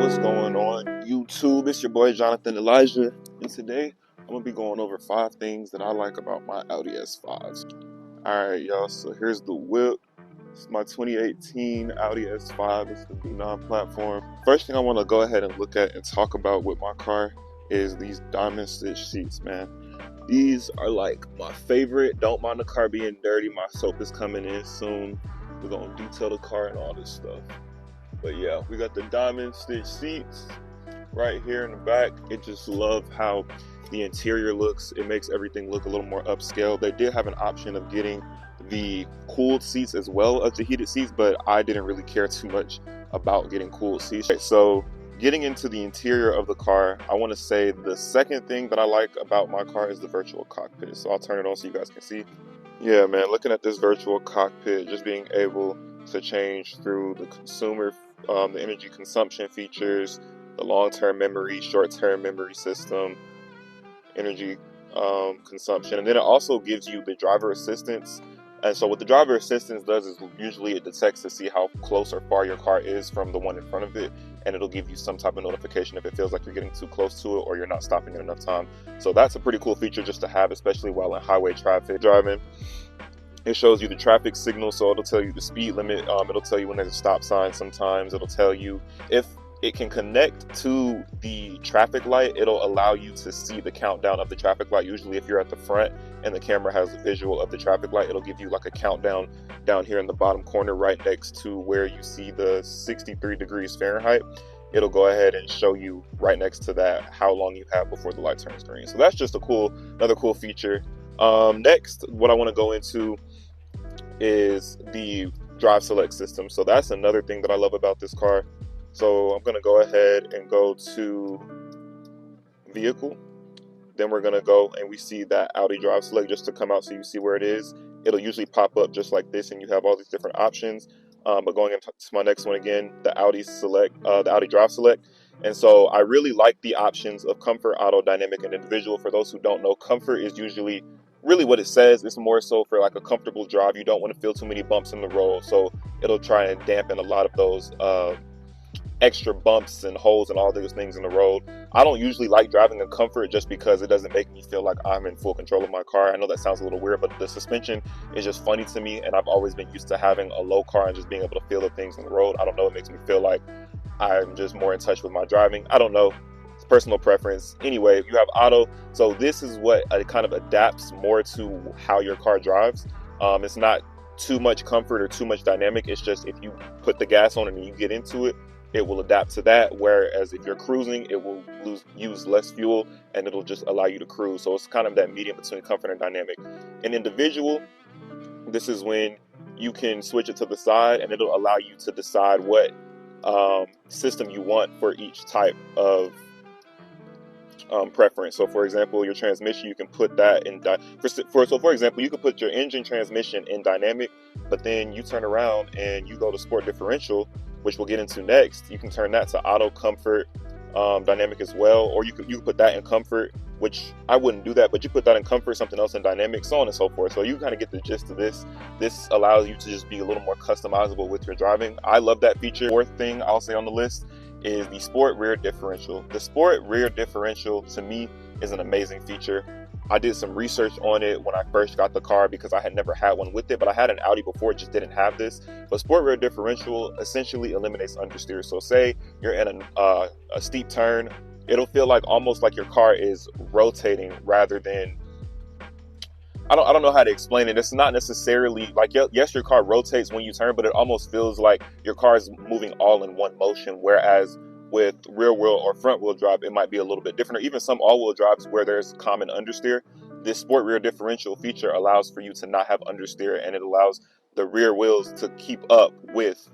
What's going on YouTube? It's your boy Jonathan Elijah, and today I'm gonna be going over 5 things that I like about my Audi S5s. Alright y'all, so here's the whip. It's my 2018 Audi S5. It's the B9 platform. First thing I want to go ahead and look at and talk about with my car is these diamond stitch seats, man. These are like my favorite. Don't mind the car being dirty. My soap is coming in soon. We're gonna detail the car and all this stuff. But yeah, we got the diamond stitch seats right here in the back. I just love how the interior looks. It makes everything look a little more upscale. They did have an option of getting the cooled seats as well as the heated seats, but I didn't really care too much about getting cooled seats. So getting into the interior of the car, I want to say the second thing that I like about my car is the virtual cockpit. So I'll turn it on so you guys can see. Yeah, man, looking at this virtual cockpit, just being able to change through the consumer, the energy consumption features, the long-term memory, short-term memory system, energy consumption, and then it also gives you the driver assistance. And so what the driver assistance does is usually it detects to see how close or far your car is from the one in front of it, and it'll give you some type of notification if it feels like you're getting too close to it or you're not stopping in enough time. So that's a pretty cool feature just to have, especially while in highway traffic driving. It shows you the traffic signal, so it'll tell you the speed limit. It'll tell you when there's a stop sign sometimes. It'll tell you if it can connect to the traffic light, it'll allow you to see the countdown of the traffic light. Usually if you're at the front and the camera has a visual of the traffic light, it'll give you like a countdown down here in the bottom corner right next to where you see the 63 degrees Fahrenheit. It'll go ahead and show you right next to that how long you have before the light turns green. So that's just another cool feature. Next, what I want to go into is the drive select system. So that's another thing that I love about this car. So I'm going to go ahead and go to vehicle. Then we're going to go and we see that Audi drive select just to come out so you see where it is. It'll usually pop up just like this and you have all these different options. But going into my next one again, the Audi select, the Audi drive select. And so I really like the options of comfort, auto, dynamic, and individual. For those who don't know, comfort is usually really what it says. It's more so for like a comfortable drive. You don't want to feel too many bumps in the road. So it'll try and dampen a lot of those extra bumps and holes and all those things in the road. I don't usually like driving in comfort just because it doesn't make me feel like I'm in full control of my car. I know that sounds a little weird, but the suspension is just funny to me, and I've always been used to having a low car and just being able to feel the things in the road. I don't know, it makes me feel like I'm just more in touch with my driving. I don't know, it's personal preference. Anyway, if you have auto, so this is what it kind of adapts more to how your car drives. It's not too much comfort or too much dynamic. It's just if you put the gas on and you get into it, it will adapt to that. Whereas if you're cruising, it will use less fuel and it'll just allow you to cruise. So it's kind of that medium between comfort and dynamic. And individual, this is when you can switch it to the side and it'll allow you to decide what system you want for each type of preference. So for example, your transmission, you can put that in for example, you could put your engine transmission in dynamic, but then you turn around and you go to sport differential, which we'll get into next. You can turn that to auto, comfort, dynamic as well, or you could put that in comfort, which I wouldn't do that, but you put that in comfort, something else in dynamic, so on and so forth. So you kind of get the gist of this. This allows you to just be a little more customizable with your driving. I love that feature. Fourth thing I'll say on the list is the sport rear differential. The sport rear differential to me is an amazing feature. I did some research on it when I first got the car because I had never had one with it, but I had an Audi before, it just didn't have this. But sport rear differential essentially eliminates understeer. So say you're in a steep turn, it'll feel like almost like your car is rotating rather than, I don't know how to explain it. It's not necessarily like, yes, your car rotates when you turn, but it almost feels like your car is moving all in one motion. Whereas with rear wheel or front wheel drive, it might be a little bit different, or even some all wheel drives where there's common understeer. This sport rear differential feature allows for you to not have understeer, and it allows the rear wheels to keep up with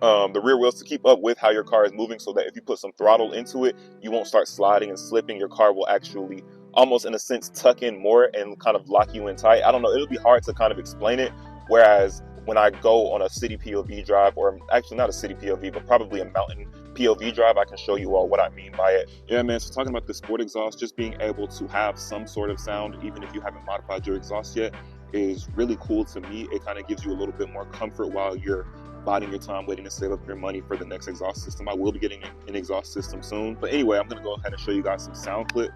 how your car is moving, so that if you put some throttle into it, you won't start sliding and slipping. Your car will actually almost in a sense tuck in more and kind of lock you in tight. I don't know, it'll be hard to kind of explain it. Whereas when I go on a city POV drive, or actually not a city POV, but probably a mountain POV drive, I can show you all what I mean by it. Yeah, man, so talking about the sport exhaust, just being able to have some sort of sound, even if you haven't modified your exhaust yet, is really cool to me. It kind of gives you a little bit more comfort while you're biding your time, waiting to save up your money for the next exhaust system. I will be getting an exhaust system soon. But anyway, I'm gonna go ahead and show you guys some sound clip.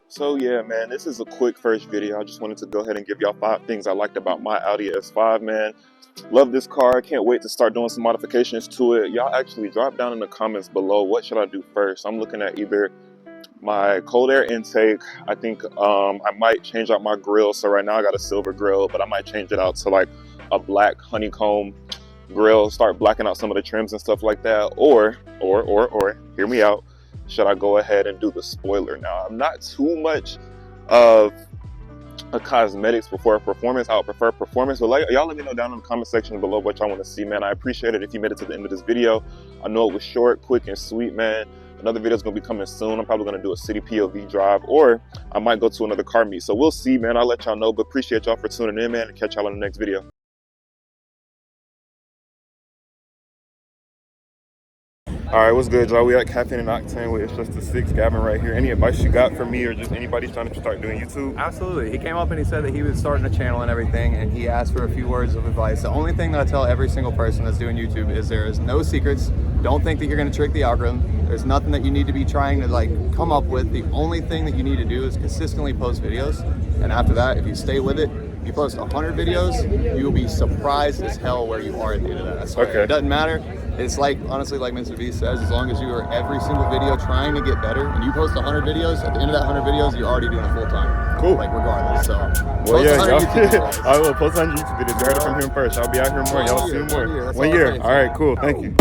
So yeah, man, this is a quick first video. I just wanted to go ahead and give y'all 5 things I liked about my Audi S5, man. Love this car. Can't wait to start doing some modifications to it. Y'all actually drop down in the comments below, what should I do first? I'm looking at either my cold air intake. I think I might change out my grill. So right now I got a silver grill, but I might change it out to like a black honeycomb grill, start blacking out some of the trims and stuff like that. Or hear me out, should I go ahead and do the spoiler? Now, I'm not too much of a cosmetics before performance. I would prefer performance, but y'all let me know down in the comment section below what y'all want to see, man. I appreciate it if you made it to the end of this video. I know it was short, quick, and sweet, man. Another video is going to be coming soon. I'm probably going to do a city POV drive, or I might go to another car meet. So we'll see, man. I'll let y'all know, but appreciate y'all for tuning in, man, and catch y'all in the next video. All right, what's good, y'all? We at Caffeine and Octane with It's Just the Six. Gavin right here. Any advice you got for me or just anybody trying to start doing YouTube? Absolutely. He came up and he said that he was starting a channel and everything, and he asked for a few words of advice. The only thing that I tell every single person that's doing YouTube is there is no secrets. Don't think that you're going to trick the algorithm. There's nothing that you need to be trying to like come up with. The only thing that you need to do is consistently post videos, and after that, if you stay with it, you post 100 videos, you will be surprised as hell where you are at the end of that. I swear. Okay. It doesn't matter. It's like, honestly, like Mr. V says, as long as you are every single video trying to get better, and you post 100 videos, at the end of that 100 videos, you're already doing it full time. Cool. Like, regardless. So, well, yeah, y'all. I will post 100 YouTube videos. You heard it from him first. I'll be out here more. Y'all see more. 1 year. All right, cool. Thank you.